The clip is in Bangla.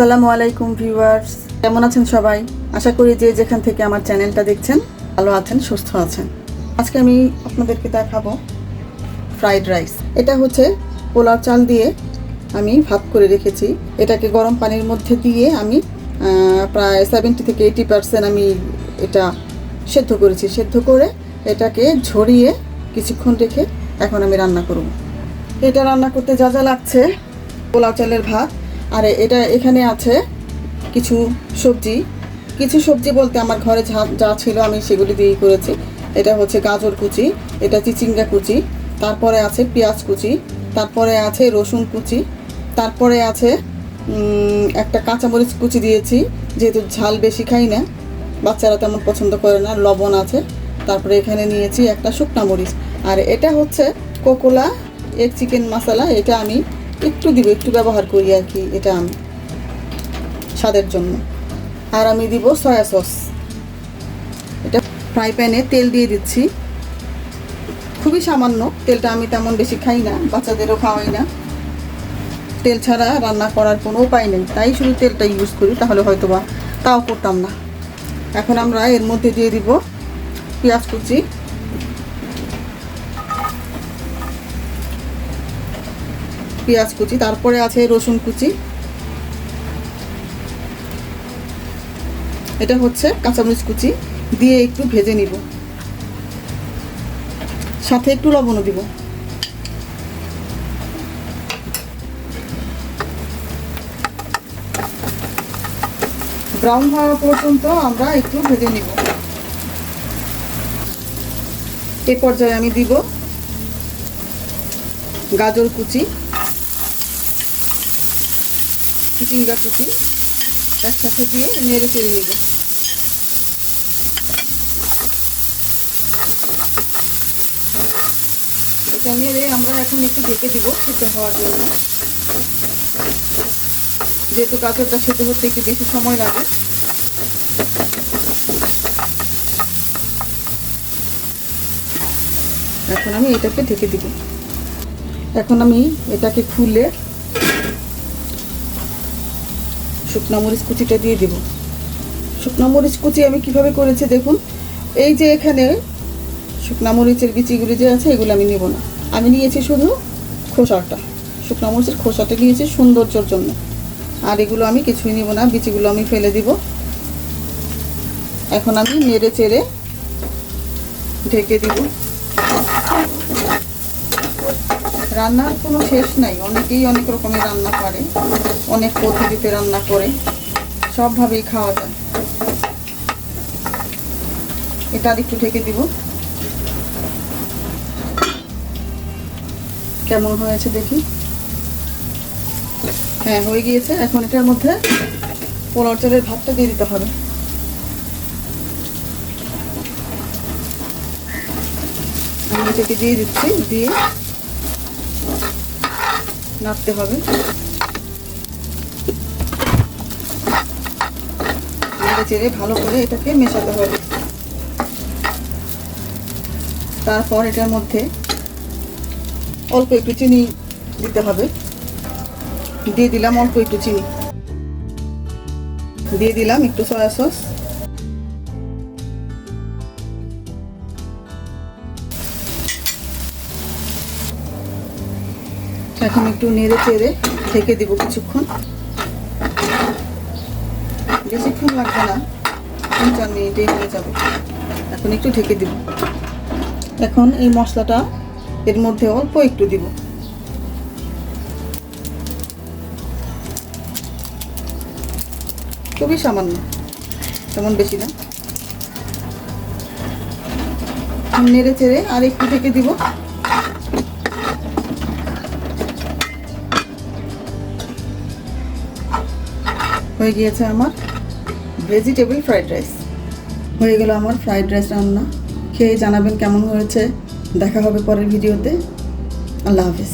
আসসালামু আলাইকুম ভিউয়ার্স, কেমন আছেন সবাই? আশা করি যে যেখান থেকে আমার চ্যানেলটা দেখছেন ভালো আছেন, সুস্থ আছেন। আজকে আমি আপনাদেরকে দেখাবো ফ্রাইড রাইস। এটা হচ্ছে পোলাও চাল দিয়ে আমি ভাত করে রেখেছি। এটাকে গরম পানির মধ্যে দিয়ে আমি প্রায় 70 থেকে 80% আমি এটা সেদ্ধ করেছি। সেদ্ধ করে এটাকে ঝরিয়ে কিছুক্ষণ রেখে এখন আমি রান্না করব। এটা রান্না করতে যা যা লাগছে, পোলাও চালের ভাত, আর এটা এখানে আছে কিছু সবজি বলতে আমার ঘরে যা ছিল আমি সেগুলি দিয়েই করেছি। এটা হচ্ছে গাজর কুচি, এটা চিচিঙ্গা কুচি, তারপরে আছে পেঁয়াজ কুচি, তারপরে আছে রসুন কুচি, তারপরে আছে একটা কাঁচামরিচ কুচি দিয়েছি, যেহেতু ঝাল বেশি খাই না, বাচ্চারা তেমন পছন্দ করে না। লবণ আছে, তারপরে এখানে নিয়েছি একটা শুকনা মরিচ। আর এটা হচ্ছে কোকোলা এগ চিকেন মশলা, এটা আমি একটু দিব, একটু ব্যবহার করি আর কি, এটা আমি স্বাদের জন্য। আর আমি দিব সয়া সস। এটা ফ্রাই প্যানে তেল দিয়ে দিচ্ছি, খুবই সামান্য। তেলটা আমি তেমন বেশি খাই না, বাচ্চাদেরও খাওয়াই না। তেল ছাড়া রান্না করার কোনো উপায় নেই, তাই শুধু তেলটা ইউজ করি, তাহলে হয়তো বা তাও করতাম না। এখন আমরা এর মধ্যে দিয়ে দিব পেঁয়াজ কুচি, তারপরে আছে রসুন কুচি, এটা হচ্ছে কাঁচামরিচ কুচি দিয়ে একটু ভেজে নিব, সাথে একটু লবণও দিব। ব্রাউন হওয়া পর্যন্ত আমরা একটু ভেজে নিব। এ পর্যায়ে আমি দিব গাজর কুচি, চিচিঙ্গা কুচি, একসাথে দিয়ে নেড়ে চেড়ে নিব। এটা নেড়ে আমরা এখন একটু ঢেকে দিব সিদ্ধ হওয়ার জন্য, যেহেতু গাজরটা সেদ্ধ হতে একটু বেশি সময় লাগে। এখন আমি এটাকে ঢেকে দিব। এখন আমি এটাকে খুলে শুকনো মরিচ কুচিটা দিয়ে দেব। শুকনো মরিচ কুচি আমি কিভাবে করেছি দেখুন। এই যে এখানে শুকনো মরিচের বিচিগুলি যে আছে, এগুলো আমি নেব না। আমি নিয়েছি শুধু খোসাটা, শুকনো মরিচের খোসাটা নিয়েছি সৌন্দর্যের জন্য। আর এগুলো আমি কিছুই নেব না, বিচিগুলো আমি ফেলে দিব। এখন আমি নেড়ে চেড়ে ঢেকে দিব। রান্নার কোনো শেষ নাই, অনেকেই অনেক রকমের রান্না করে, অনেক পদ্ধতিতে রান্না করে, সবভাবেই খাওয়া যায়। এটা আর একটু ঢেকে দিব। কেমন হয়েছে দেখি। হ্যাঁ, হয়ে গিয়েছে। এখন এটার মধ্যে পোলাও চালের ভাতটা দিয়ে দিতে হবে। আমি এটাকে দিয়ে দিচ্ছি, দিয়ে নাড়তে হবে। নেড়ে চেড়ে ভালো করে এটাকে মেশাতে হবে। তারপর এটার মধ্যে অল্প একটু চিনি দিতে হবে। দিয়ে দিলাম অল্প একটু চিনি, দিয়ে দিলাম একটু সয়া সস, এখন একটু নেড়ে চেড়ে ঢেকে দিব কিছুক্ষণ। বেশিক্ষণ লাগবে না, 3-4 মিনিটেই হয়ে যাবে। এখন একটু ঢেকে দিব। এখন এই মশলাটা এর মধ্যে অল্প একটু দিব। খুবই সামান্য, তেমন বেশি না। নেড়ে চেড়ে আর একটু ঢেকে দিব। হয়ে গিয়েছে আমার ভেজিটেবল ফ্রাইড রাইস। হয়ে গেল আমার ফ্রাইড রাইস রান্না। খেয়ে জানাবেন কেমন হয়েছে। দেখা হবে পরের ভিডিওতে। আল্লাহ হাফেজ।